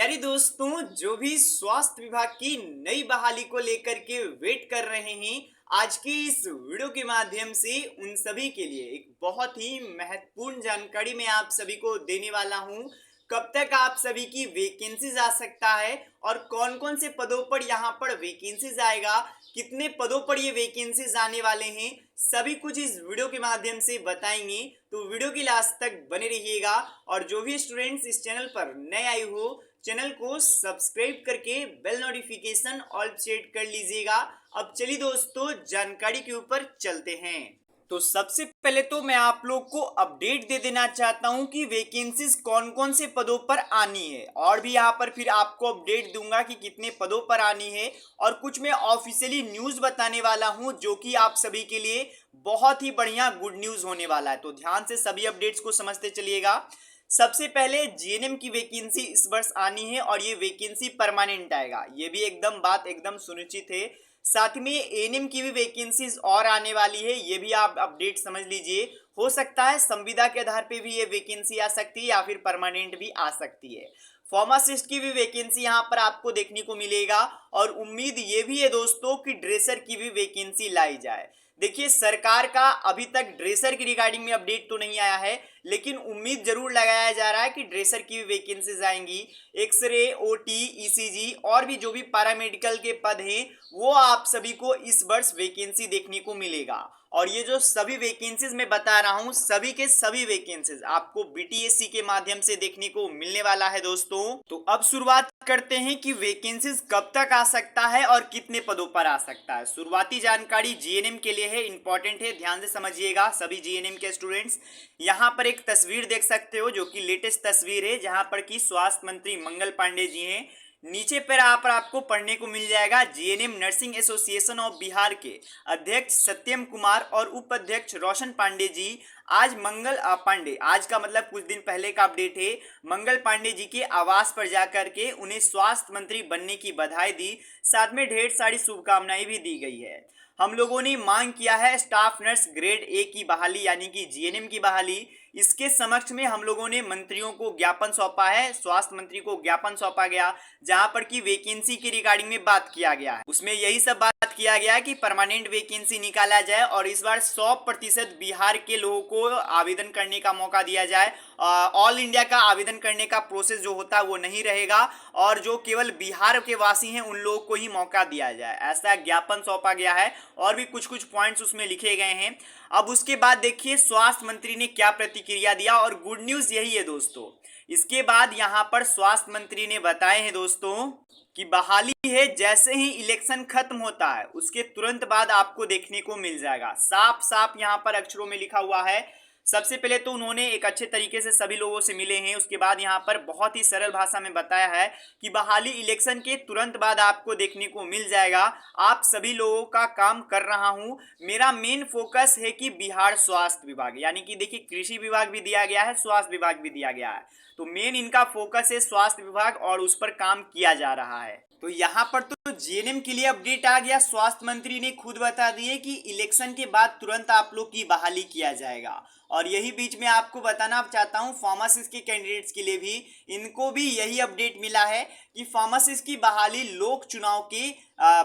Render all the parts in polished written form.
प्यारे दोस्तों, जो भी स्वास्थ्य विभाग की नई बहाली को लेकर के वेट कर रहे हैं, आज के इस वीडियो के माध्यम से उन सभी के लिए एक बहुत ही महत्वपूर्ण जानकारी मैं आप सभी को देने वाला हूं। कब तक आप सभी की वैकेंसीज आ सकता है और कौन कौन से पदों पर यहाँ पर वैकेंसीज आएगा, कितने पदों पर ये वैकेंसीज आने वाले हैं, सभी कुछ इस वीडियो के माध्यम से बताएंगे। तो वीडियो के लास्ट तक बने रहिएगा और जो भी स्टूडेंट्स इस चैनल पर नए आए हो, चैनल को सब्सक्राइब करके बेल नोटिफिकेशन ऑल सेट कर लीजिएगा। अब चलिए दोस्तों, जानकारी के ऊपर चलते हैं। तो सबसे पहले तो मैं आप लोग को अपडेट दे देना चाहता हूं कि वैकेंसीज कौन कौन से पदों पर आनी है, और भी यहां पर फिर आपको अपडेट दूंगा कि कितने पदों पर आनी है, और कुछ मैं ऑफिशियली न्यूज बताने वाला हूं जो कि आप सभी के लिए बहुत ही बढ़िया गुड न्यूज होने वाला है। तो ध्यान से सभी अपडेट्स को समझते चलिएगा। सबसे पहले जीएनएम की वैकेंसी इस वर्ष आनी है और ये वैकेंसी परमानेंट आएगा, ये भी एकदम बात एकदम सुनिश्चित है। साथ में एएनएम की भी वैकेंसीज और आने वाली है, ये भी आप अपडेट समझ लीजिए। हो सकता है संविदा के आधार पे भी ये वैकेंसी आ सकती है या फिर परमानेंट भी आ सकती है। फार्मासिस्ट की भी वैकेंसी यहाँ पर आपको देखने को मिलेगा, और उम्मीद ये भी है दोस्तों कि ड्रेसर की भी वैकेंसी लाई जाए। देखिए, सरकार का अभी तक ड्रेसर की रिगार्डिंग में अपडेट तो नहीं आया है, लेकिन उम्मीद जरूर लगाया जा रहा है कि ड्रेसर की भी वैकेंसीज आएंगी। एक्सरे, ओटी, ईसीजी और भी जो भी पैरामेडिकल के पद हैं, वो आप सभी को इस वर्ष वैकेंसी देखने को मिलेगा। और ये जो सभी वैकेंसीज मैं बता रहा हूं, सभी के सभी वैकेंसीज आपको बीटीएससी के माध्यम से देखने को मिलने वाला है दोस्तों। तो अब शुरुआत करते हैं कि वैकेंसीज कब तक आ सकता है और कितने पदों पर आ सकता है। शुरुआती जानकारी जीएनएम के लिए है, इंपॉर्टेंट है, ध्यान से समझिएगा सभी जीएनएम के स्टूडेंट्स। यहाँ पर एक तस्वीर देख सकते हो जो कि लेटेस्ट तस्वीर है, जहां पर की स्वास्थ्य मंत्री मंगल पांडे जी हैं। नीचे पर आपको पढ़ने को मिल जाएगा GNM nursing association of Bihar के अध्यक्ष सत्यम कुमार और उपाध्यक्ष रोशन पांडे जी आज मंगल पांडे, आज का मतलब कुछ दिन पहले का अपडेट है, मंगल पांडे जी के आवास पर जाकर के उन्हें स्वास्थ्य मंत्री बनने की बधाई दी, साथ में ढेर सारी शुभकामनाएं भी दी गई है। हम लोगों ने मांग किया है स्टाफ नर्स ग्रेड ए की बहाली, यानी कि जीएनएम की बहाली। इसके समक्ष में हम लोगों ने मंत्रियों को ज्ञापन सौंपा है, स्वास्थ्य मंत्री को ज्ञापन सौंपा गया, जहां पर की वैकेंसी की रिगार्डिंग में बात किया गया है। उसमें यही सब बात किया गया है कि परमानेंट वैकेंसी निकाला जाए और इस बार 100% बिहार के लोगों को आवेदन करने का मौका दिया जाए। ऑल इंडिया का आवेदन करने का प्रोसेस जो होता है वो नहीं रहेगा, और जो केवल बिहार के वासी हैं उन लोगों को ही मौका दिया जाए, ऐसा ज्ञापन सौंपा गया है। और भी कुछ कुछ पॉइंट्स उसमें लिखे गए हैं। अब उसके बाद देखिए स्वास्थ्य मंत्री ने क्या प्रतिक्रिया दिया, और गुड न्यूज यही है दोस्तों। इसके बाद यहां पर स्वास्थ्य मंत्री ने बताए हैं दोस्तों कि बहाली है, जैसे ही इलेक्शन खत्म होता है उसके तुरंत बाद आपको देखने को मिल जाएगा। साफ साफ यहां पर अक्षरों में लिखा हुआ है। सबसे पहले तो उन्होंने एक अच्छे तरीके से सभी लोगों से मिले हैं, उसके बाद यहाँ पर बहुत ही सरल भाषा में बताया है कि बहाली इलेक्शन के तुरंत बाद आपको देखने को मिल जाएगा। आप सभी लोगों का काम कर रहा हूँ, मेरा मेन फोकस है कि बिहार स्वास्थ्य विभाग, यानी कि देखिए कृषि विभाग भी दिया गया है, स्वास्थ्य विभाग भी दिया गया है, तो मेन इनका फोकस है स्वास्थ्य विभाग और उस पर काम किया जा रहा है। तो यहाँ पर तो जीएनएम के लिए अपडेट आ गया, स्वास्थ्य मंत्री ने खुद बता दिए कि इलेक्शन के बाद तुरंत आप लोग की बहाली किया जाएगा। और यही बीच में आपको बताना चाहता हूँ फार्मासिस्ट के कैंडिडेट्स के लिए भी, इनको भी यही अपडेट मिला है कि फार्मासिस्ट की बहाली लोक चुनाव के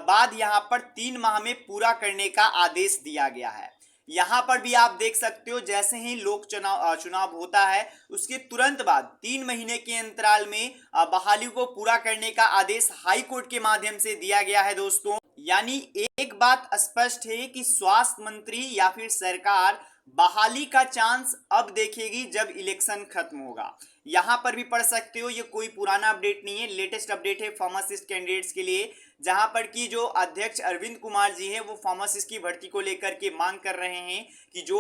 बाद यहाँ पर 3 माह में पूरा करने का आदेश दिया गया है। यहाँ पर भी आप देख सकते हो, जैसे ही लोक चुनाव होता है उसके तुरंत बाद 3 महीने के अंतराल में बहाली को पूरा करने का आदेश हाई कोर्ट के माध्यम से दिया गया है दोस्तों। यानी एक बात स्पष्ट है कि स्वास्थ्य मंत्री या फिर सरकार बहाली का चांस अब देखेगी जब इलेक्शन खत्म होगा। यहां पर भी पढ़ सकते हो, ये कोई पुराना अपडेट नहीं है, लेटेस्ट अपडेट है फार्मासिस्ट कैंडिडेट्स के लिए, जहां पर की जो अध्यक्ष अरविंद कुमार जी हैं वो फार्मासिस्ट की भर्ती को लेकर के मांग कर रहे हैं कि जो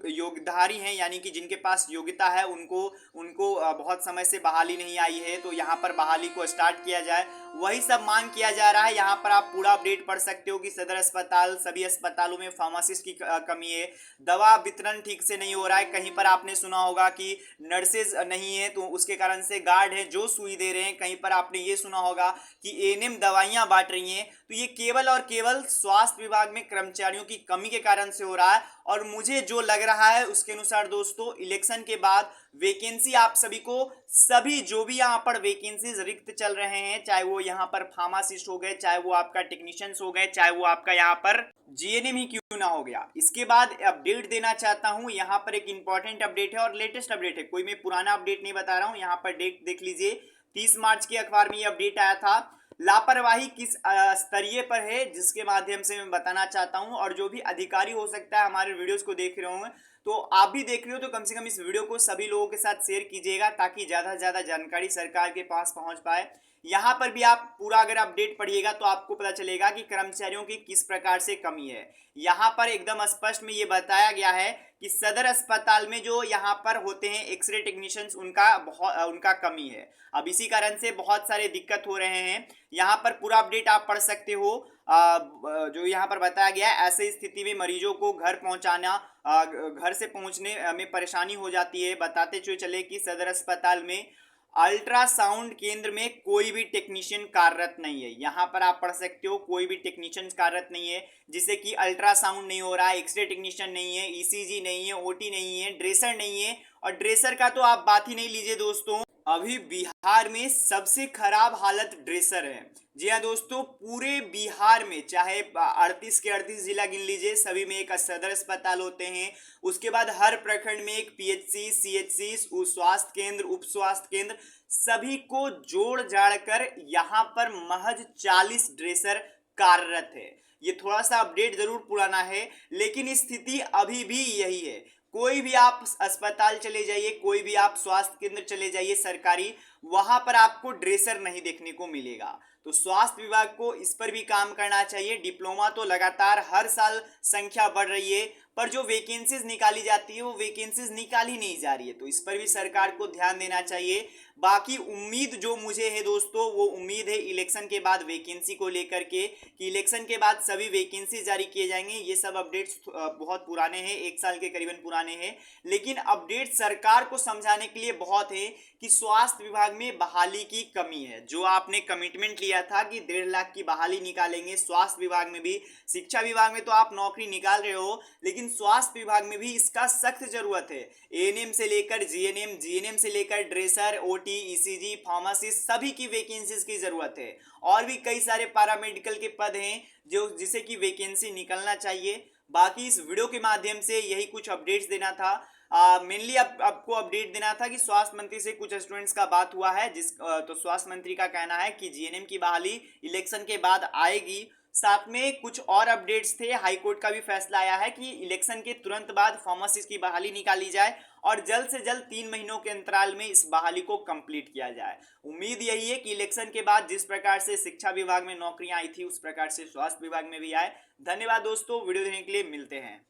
योग्यधारी हैं, यानी कि जिनके पास योग्यता है, उनको उनको बहुत समय से बहाली नहीं आई है, तो यहाँ पर बहाली को स्टार्ट किया जाए, वही सब मांग किया जा रहा है। यहाँ पर आप पूरा अपडेट पढ़ सकते हो कि सदर अस्पताल, सभी अस्पतालों में फार्मासिस्ट की कमी है, दवा वितरण ठीक से नहीं हो रहा है, कहीं पर आपने सुना होगा कि नर्सेज नहीं है तो उसके कारण से गार्ड है जो सुई दे रहे हैं, कहीं पर आपने ये सुना होगा कि एएनएम दवाइयां बांट रही हैं, तो ये केवल और केवल स्वास्थ्य विभाग में कर्मचारियों की कमी के कारण से हो रहा है। और मुझे जो लग रहा है उसके अनुसार दोस्तों इलेक्शन के बाद वैकेंसी आप सभी को, सभी जो भी यहाँ पर वैकेंसीज रिक्त चल रहे हैं, चाहे वो यहाँ पर फार्मासिस्ट हो गए, चाहे वो आपका टेक्नीशियंस हो गए, चाहे वो आपका यहाँ पर जीएनएम ही क्यों ना हो गया। इसके बाद अपडेट देना चाहता हूँ, यहाँ पर एक इंपॉर्टेंट अपडेट है और लेटेस्ट अपडेट है, कोई मैं पुराना अपडेट नहीं बता रहा हूँ। यहाँ पर डेट देख लीजिए, 30 मार्च के अखबार में ये अपडेट आया था। लापरवाही किस स्तरीय पर है, जिसके माध्यम से मैं बताना चाहता हूं। और जो भी अधिकारी हो सकता है हमारे वीडियोस को देख रहे होंगे, तो आप भी देख रहे हो तो कम से कम इस वीडियो को सभी लोगों के साथ शेयर कीजिएगा, ताकि ज्यादा से ज्यादा जानकारी सरकार के पास पहुंच पाए। यहाँ पर भी आप पूरा अगर अपडेट पढ़िएगा तो आपको पता चलेगा कि कर्मचारियों की किस प्रकार से कमी है। यहाँ पर एकदम स्पष्ट में ये बताया गया है कि सदर अस्पताल में जो यहाँ पर होते हैं एक्सरे टेक्नीशियंस, उनका कमी है। अब इसी कारण से बहुत सारे दिक्कत हो रहे हैं। यहाँ पर पूरा अपडेट आप पढ़ सकते हो। जो यहाँ पर बताया गया है, ऐसे स्थिति में मरीजों को घर पहुंचाना, घर से पहुंचने में परेशानी हो जाती है। बताते हुए चले कि सदर अस्पताल में अल्ट्रासाउंड केंद्र में कोई भी टेक्नीशियन कार्यरत नहीं है। यहाँ पर आप पढ़ सकते हो, कोई भी टेक्नीशियन कार्यरत नहीं है, जिसे कि अल्ट्रासाउंड नहीं हो रहा है, एक्सरे टेक्नीशियन नहीं है, ईसीजी नहीं है, ओटी नहीं है, ड्रेसर नहीं है। और ड्रेसर का तो आप बात ही नहीं लीजिए दोस्तों, अभी बिहार में सबसे खराब हालत ड्रेसर है। जी हाँ दोस्तों, पूरे बिहार में चाहे 38 के 38 जिला गिन लीजिए, सभी में एक सदर अस्पताल होते हैं। उसके बाद हर प्रखंड में एक पीएचसी, सीएचसी, स्वास्थ्य केंद्र, उप स्वास्थ्य केंद्र, सभी को जोड़ जाड़ कर यहाँ पर महज 40 ड्रेसर कार्यरत है। ये थोड़ा सा अपडेट जरूर पुराना है, लेकिन स्थिति अभी भी यही है। कोई भी आप अस्पताल चले जाइए, कोई भी आप स्वास्थ्य केंद्र चले जाइए सरकारी, वहां पर आपको ड्रेसर नहीं देखने को मिलेगा। तो स्वास्थ्य विभाग को इस पर भी काम करना चाहिए। डिप्लोमा तो लगातार हर साल संख्या बढ़ रही है, पर जो वैकेंसीज निकाली जाती है वो वैकेंसीज निकाली नहीं जा रही है, तो इस पर भी सरकार को ध्यान देना चाहिए। बाकी उम्मीद जो मुझे है दोस्तों, वो उम्मीद है इलेक्शन के बाद वैकेंसी को लेकर के, कि इलेक्शन के बाद सभी वैकेंसी जारी किए जाएंगे। ये सब अपडेट्स बहुत पुराने हैं, 1 साल के करीबन पुराने हैं, लेकिन अपडेट सरकार को समझाने के लिए बहुत है कि स्वास्थ्य विभाग में बहाली की कमी है। जो आपने कमिटमेंट लिया था कि 1.5 लाख की बहाली निकालेंगे स्वास्थ्य विभाग में भी, शिक्षा विभाग में तो आप नौकरी निकाल रहे हो, लेकिन स्वास्थ्य विभाग में भी इसका सख्त जरूरत है। एएनएम से लेकर जीएनएम, जीएनएम से लेकर ड्रेसर, ओटी, ईसीजी, फार्मासिस्ट, सभी की वैकेंसीज की जरूरत है। और भी कई सारे पैरामेडिकल के पद हैं जो जिसे की वैकेंसी निकलना चाहिए। बाकी इस वीडियो के माध्यम से यही कुछ अपडेट्स देना था। मेनली आपको अपडेट देना था कि स्वास्थ्य मंत्री से कुछ स्टूडेंट्स का बात हुआ है, तो स्वास्थ्य मंत्री का कहना है कि जीएनएम की बहाली इलेक्शन के बाद आएगी। साथ में कुछ और अपडेट्स थे, हाईकोर्ट का भी फैसला आया है कि इलेक्शन के तुरंत बाद फार्मासिस्ट की बहाली निकाली जाए और जल्द से जल्द 3 महीनों के अंतराल में इस बहाली को कंप्लीट किया जाए। उम्मीद यही है कि इलेक्शन के बाद जिस प्रकार से शिक्षा विभाग में नौकरियां आई थी, उस प्रकार से स्वास्थ्य विभाग में भी आए। धन्यवाद दोस्तों, वीडियो देखने के लिए, मिलते हैं।